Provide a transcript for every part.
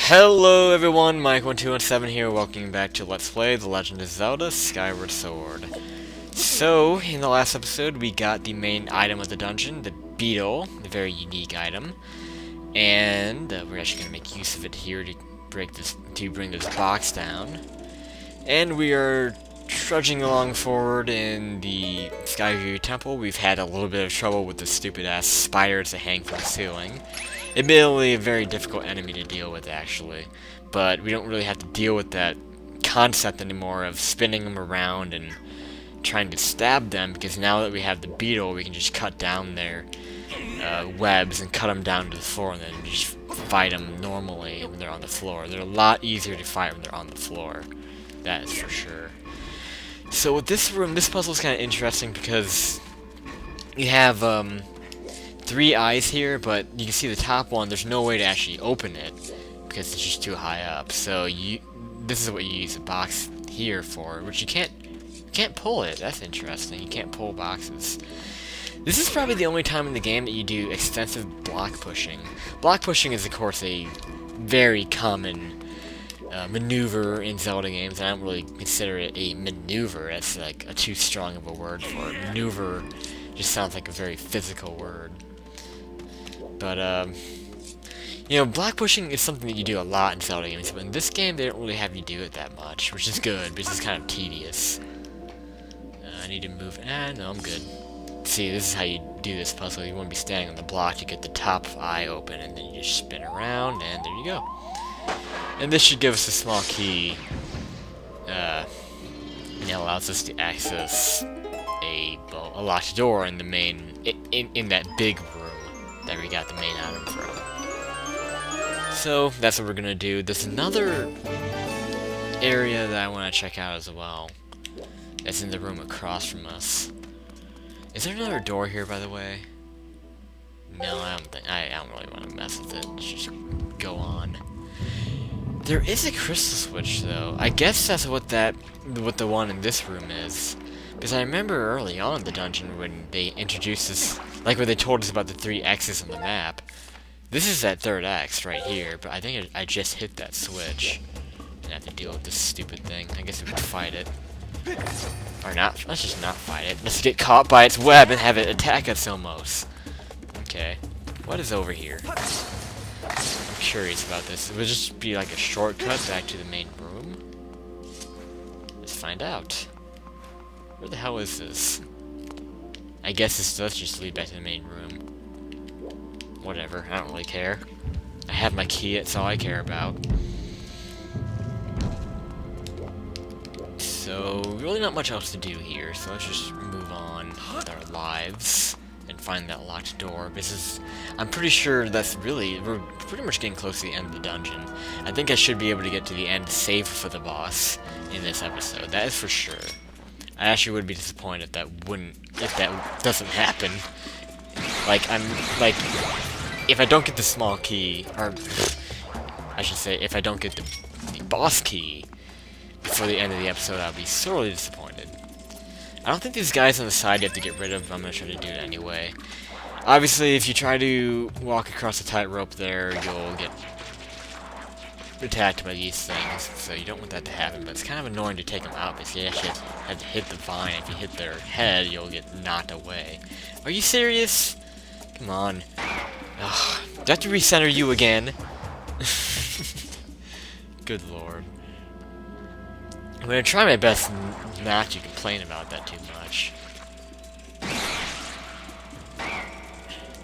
Hello everyone, Mike1217 here, welcome back to Let's Play The Legend of Zelda Skyward Sword. So, in the last episode, we got the main item of the dungeon, the beetle, the very unique item. And we're actually going to make use of it here to bring this box down. And we are trudging along forward in the Skyview Temple. We've had a little bit of trouble with the stupid-ass spiders that hang from the ceiling. Admittedly, a very difficult enemy to deal with, actually. But we don't really have to deal with that concept anymore of spinning them around and trying to stab them, because now that we have the beetle, we can just cut down their webs and cut them down to the floor and then just fight them normally when they're on the floor. They're a lot easier to fight when they're on the floor. That is for sure. So with this room, this puzzle is kind of interesting because you have 3 eyes here, but you can see the top one, there's no way to actually open it because it's just too high up. So this is what you use a box here for, which you can't pull it. That's interesting. You can't pull boxes. This is probably the only time in the game that you do extensive block pushing. Block pushing is, of course, a very common maneuver in Zelda games, and I don't really consider it a maneuver. That's like too strong of a word for it. Maneuver just sounds like a very physical word. But, you know, block pushing is something that you do a lot in Zelda games, but in this game, they don't really have you do it that much, which is good, but it's kind of tedious. I need to move. No, I'm good. See, this is how you do this puzzle. You want to be standing on the block to get the top eye open, and then you just spin around, and there you go. And this should give us a small key. And it allows us to access a locked door in the main, in that big room that we got the main item from. So, that's what we're gonna do. There's another area that I want to check out as well. That's in the room across from us. Is there another door here, by the way? No, I don't really want to mess with it. Let's just go on. There is a crystal switch, though. I guess that's what the one in this room is. Because I remember early on in the dungeon when they introduced this, like when they told us about the 3 X's on the map. This is that 3rd X right here, but I think I just hit that switch. And I have to deal with this stupid thing. I guess we could fight it. Or not. Let's just not fight it. Let's get caught by its web and have it attack us almost. Okay. What is over here? I'm curious about this. It would just be like a shortcut back to the main room. Let's find out. Where the hell is this? I guess this does just lead back to the main room. Whatever, I don't really care. I have my key, that's all I care about. So, really not much else to do here, so let's just move on with our lives and find that locked door. I'm pretty sure we're pretty much getting close to the end of the dungeon. I think I should be able to get to the end safe for the boss in this episode, that is for sure. I actually would be disappointed if that doesn't happen. If I don't get the small key, or I should say, if I don't get the boss key before the end of the episode, I'll be sorely disappointed. I don't think these guys on the side you have to get rid of, but I'm gonna try to do it anyway. Obviously, if you try to walk across the tightrope there, you'll get attacked by these things, so you don't want that to happen, but it's kind of annoying to take them out, because you actually have to hit the vine. If you hit their head, you'll get knocked away. Are you serious? Come on. Ugh. Do I have to recenter you again? Good lord. I'm gonna try my best not to complain about that too much.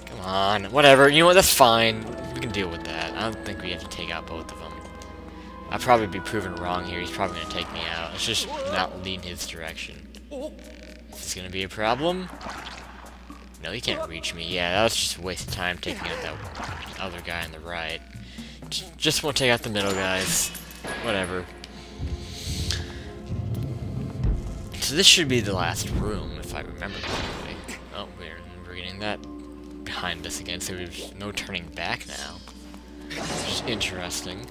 Come on, whatever, you know what, that's fine. We can deal with that. I don't think we have to take out both of them. I'll probably be proven wrong here. He's probably going to take me out. Let's just not lean his direction. Is this going to be a problem? No, he can't reach me. Yeah, that was just a waste of time taking out that other guy on the right. Just won't take out the middle guys. Whatever. So this should be the last room, if I remember correctly. Oh, we're getting that behind us again, so there's no turning back now. Which is interesting.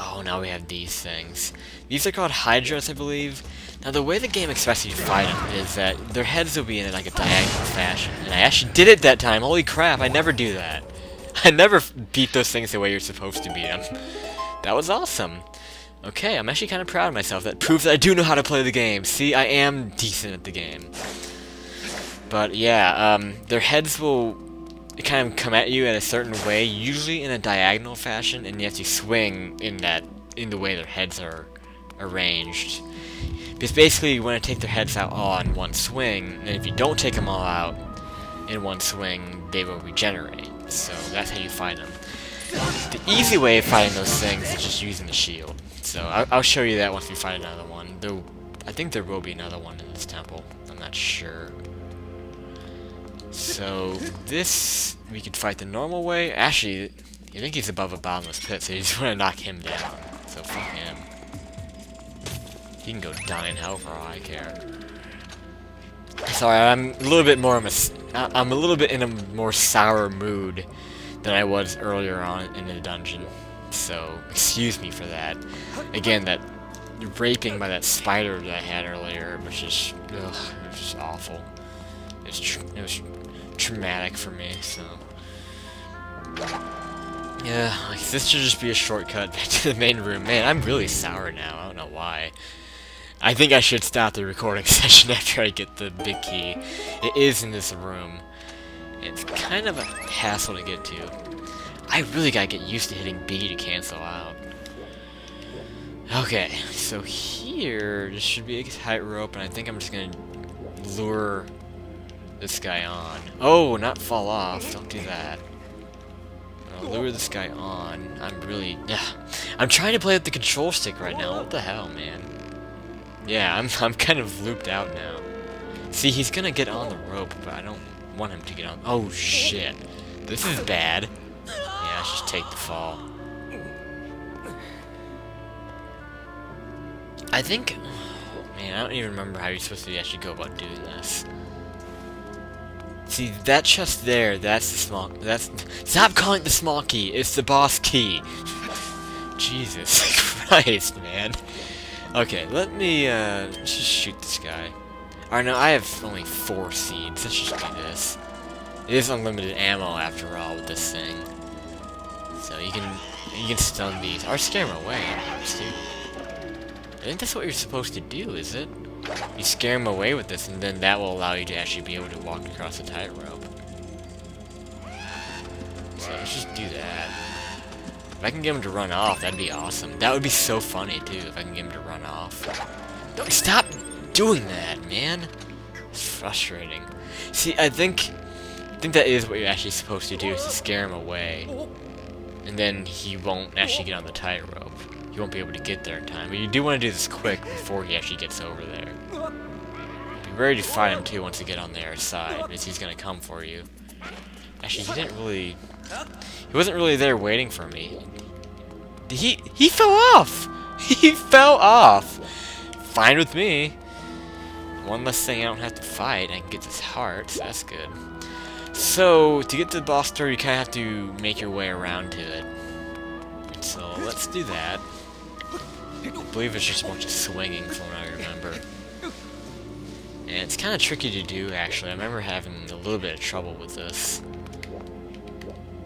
Oh, now we have these things. These are called Hydras, I believe. Now, the way the game expects you to fight them is that their heads will be in like a diagonal fashion. And I actually did it that time. Holy crap, I never do that. I never beat those things the way you're supposed to beat them. That was awesome. Okay, I'm actually kind of proud of myself. That proves that I do know how to play the game. See, I am decent at the game. But yeah, their heads will kind of come at you in a certain way, usually in a diagonal fashion, and you have to swing in the way their heads are arranged. Because basically you want to take their heads out all in one swing, and if you don't take them all out in one swing, they will regenerate. So that's how you fight them. The easy way of fighting those things is just using the shield. So I'll show you that once we find another one. I think there will be another one in this temple. I'm not sure. So this we could fight the normal way. Actually, I think he's above a bottomless pit, so you just want to knock him down. So fuck him. He can go down in hell for all I care. Sorry, I'm a little bit in a more sour mood than I was earlier on in the dungeon. So excuse me for that. Again, that raping by that spider that I had earlier was just, it was just awful. It was traumatic for me. So yeah, like, this should just be a shortcut back to the main room. Man, I'm really sour now. I don't know why. I think I should stop the recording session after I get the big key. It is in this room. It's kind of a hassle to get to. I really gotta get used to hitting B to cancel out. Okay, so here, this should be a tightrope, and I think I'm just gonna lure this guy on. Oh, not fall off. Don't do that. I'll lure this guy on. I'm trying to play with the control stick right now. What the hell, man? Yeah, I'm kind of looped out now. See, he's gonna get on the rope, but I don't want him to get on. Oh shit, this is bad. Yeah, let's just take the fall. I think, man, I don't even remember how you're supposed to actually go about doing this. See, that chest there, that's the small, stop calling it the small key, it's the boss key. Jesus Christ, man. Okay, let me, let's just shoot this guy. Alright, no, I have only 4 seeds, let's just do this. It is unlimited ammo, after all, with this thing. So you can stun these, or scare them away, I think that's what you're supposed to do, is it? You scare them away with this, and then that will allow you to actually be able to walk across the tightrope. So let's just do that. If I can get him to run off, that'd be awesome. That would be so funny, too, if I can get him to run off. Don't stop doing that, man! It's frustrating. See, I think that is what you're actually supposed to do, is to scare him away. And then he won't actually get on the tightrope. You won't be able to get there in time. But you do want to do this quick before he actually gets over there. Be ready to fight him too once you get on their side, because he's gonna come for you. Actually, he wasn't really there waiting for me. He fell off! He fell off! Fine with me. One less thing I don't have to fight. I can get this heart, so that's good. So, to get to the boss door, you kind of have to make your way around to it. So, let's do that. I believe it's just a bunch of swinging from what I remember. And it's kind of tricky to do, actually. I remember having a little bit of trouble with this.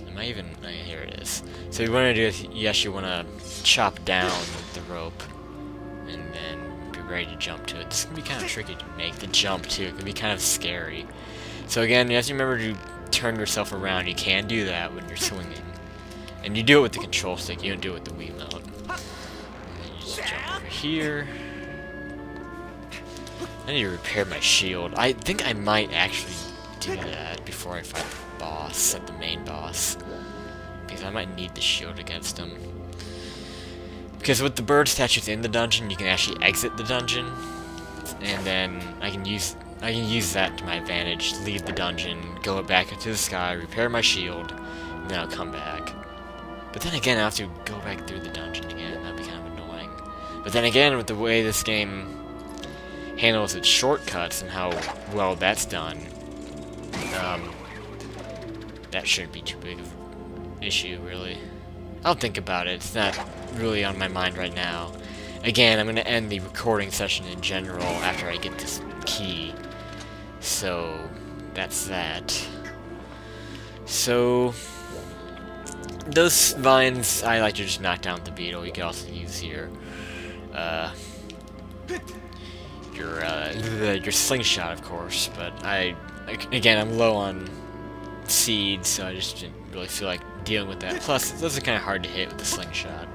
Am I even... Oh, here it is. So what you want to do is you actually want to chop down the rope. And then be ready to jump to it. This can be kind of tricky to make the jump, too. It can be kind of scary. So again, you have to remember to turn yourself around. You can do that when you're swinging. And you do it with the control stick, you don't do it with the Wiimote. And then you just jump over here. I need to repair my shield. I think I might actually do that before I fight the boss, the main boss. Because I might need the shield against him. Because with the bird statues in the dungeon, you can actually exit the dungeon. And then I can use that to my advantage, leave the dungeon, go back into the sky, repair my shield, and then I'll come back. But then again, I have to go back through the dungeon again. That'd be kind of annoying. But then again, with the way this game handles its shortcuts and how well that's done, that shouldn't be too big of an issue, really. I'll think about it. It's not really on my mind right now. Again, I'm going to end the recording session in general after I get this key. So, that's that. So... those vines, I like to just knock down with the beetle. You can also use your slingshot, of course. But again, I'm low on seeds, so I just didn't really feel like dealing with that. Plus, those are kind of hard to hit with the slingshot.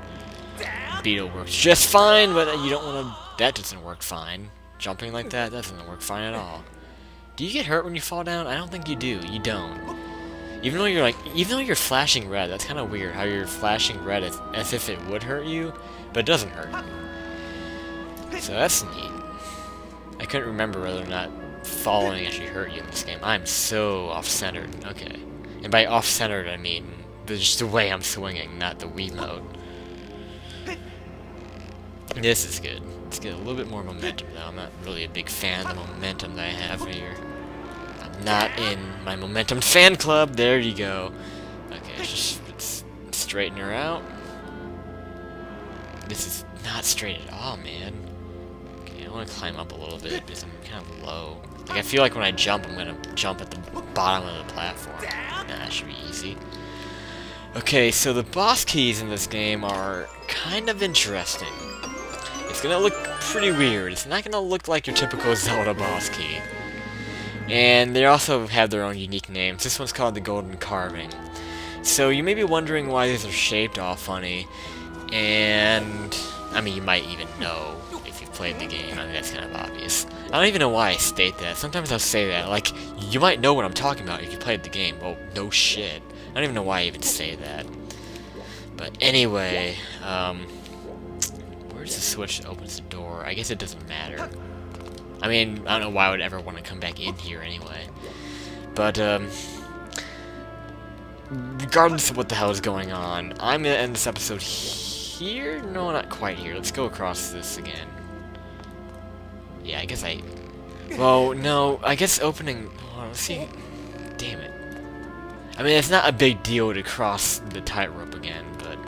Beetle works just fine, but you don't want to. That doesn't work fine. Jumping like that doesn't work fine at all. Do you get hurt when you fall down? I don't think you do. You don't. Even though you're flashing red, that's kind of weird. How you're flashing red as if it would hurt you, but it doesn't hurt you. So that's neat. I couldn't remember whether or not falling actually hurt you in this game. I'm so off-centered. Okay. And by off-centered, I mean just the way I'm swinging, not the Wiimote. This is good. Let's get a little bit more momentum, though. I'm not really a big fan of the momentum that I have here. I'm not in my momentum fan club. There you go. Okay, let's straighten her out. This is not straight at all, man. Okay, I want to climb up a little bit because I'm kind of low. Like, I feel like when I jump, I'm going to jump at the bottom of the platform. Nah, that should be easy. Okay, so the boss keys in this game are kind of interesting. It's gonna look pretty weird. It's not gonna look like your typical Zelda boss key. And they also have their own unique names. This one's called the Golden Carving. So you may be wondering why these are shaped all funny. And, I mean, you might even know if you've played the game. I mean, that's kind of obvious. I don't even know why I state that. Sometimes I'll say that. Like, you might know what I'm talking about if you played the game. Well, no shit. I don't even know why I even say that. But anyway, where's the switch that opens the door? I guess it doesn't matter. I mean, I don't know why I would ever want to come back in here anyway. But, regardless of what the hell is going on, I'm gonna end this episode here? No, not quite here. Let's go across this again. Yeah, I guess well, no, I guess opening... Oh, let's see. Damn it. I mean, it's not a big deal to cross the tightrope again, but...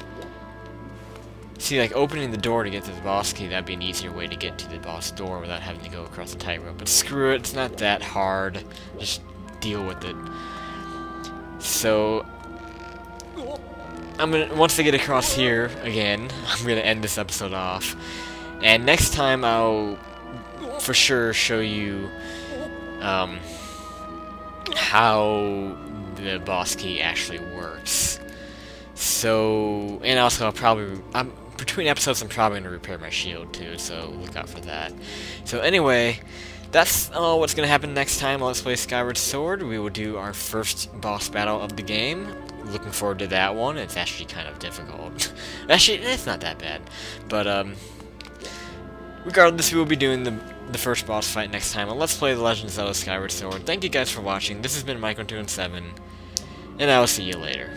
See, like, opening the door to get to the boss key, that'd be an easier way to get to the boss door without having to go across the tightrope. But screw it, it's not that hard. Just deal with it. So... once I get across here, again, I'm gonna end this episode off. And next time, I'll for sure show you, how the boss key actually works. So, and also between episodes I'm probably going to repair my shield too, so look out for that. So anyway, that's what's going to happen next time. Let's play Skyward Sword. We will do our first boss battle of the game. Looking forward to that one. It's actually kind of difficult. Actually, it's not that bad. But, regardless, we will be doing the first boss fight next time on Let's Play The Legend of Zelda Skyward Sword. Thank you guys for watching. This has been Mike 127, and I will see you later.